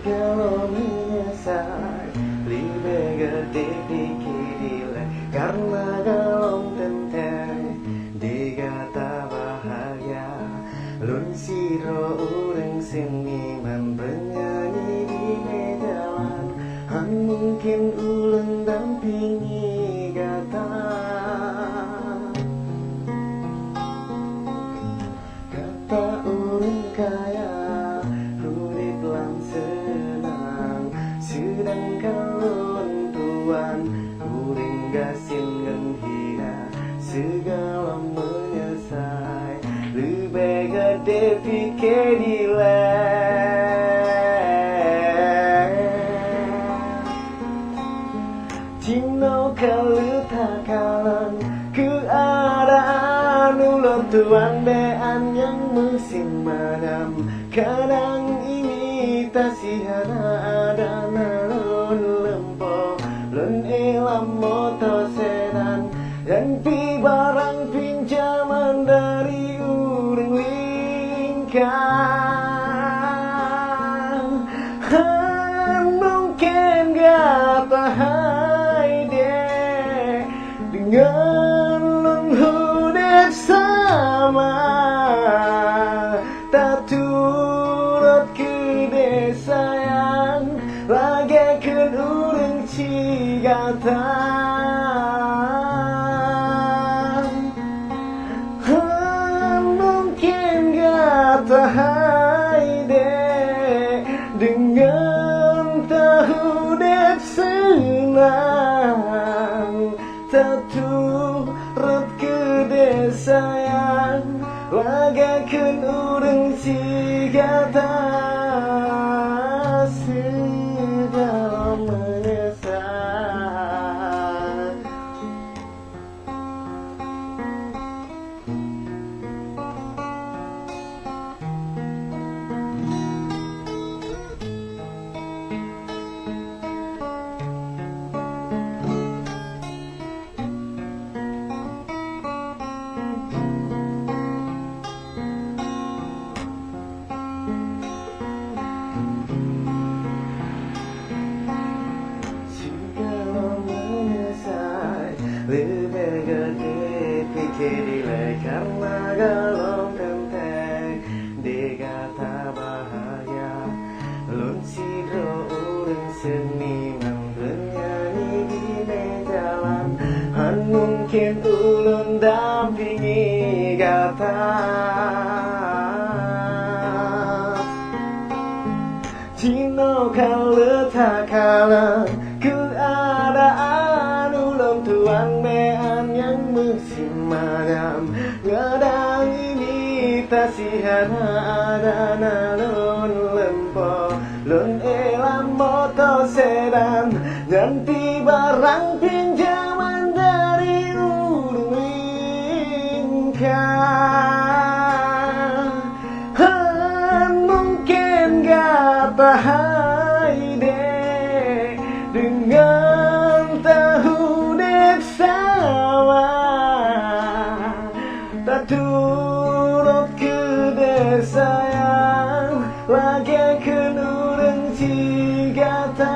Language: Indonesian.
kalau menyesal lebih gede pikiran karena galong tentang dikata bahagia lun siro urang seniman penyanyi di mejalan mungkin ulun dampingi kata urang kaya urip lan senang sedangkan ulun tuan urang gasin hina segala menyesal lebih gede pikir Cino kalau takalan keadaan ulun tuan bean yang musim madam kadang imitasi ada nalun lempo lun elam motor sedan dan pi barang pinjaman dari urang lingkar mungkin gak tahan dengan lenghudet sama tak turut ke sayang lagi ke urang cigatan mungkin gak tahan dengan tahu dep senang tak turut ke sayang lagakan urang cigata segala menyesal lebih gede pikir karena galong tentang dikata bahagia lun sidro urang seniman penyanyi di mejalan mungkin ulun dampingi kata Cino kalau tak kalah keadaan ulun tuan bean yang musim madam kadang imitasi ada nalun lempo lun elam motor sedan ganti barang pinjaman dari urang lingkar mungkin gak tahan dengan tahu dek sama tak turut ke sayang lagi ke urang cigata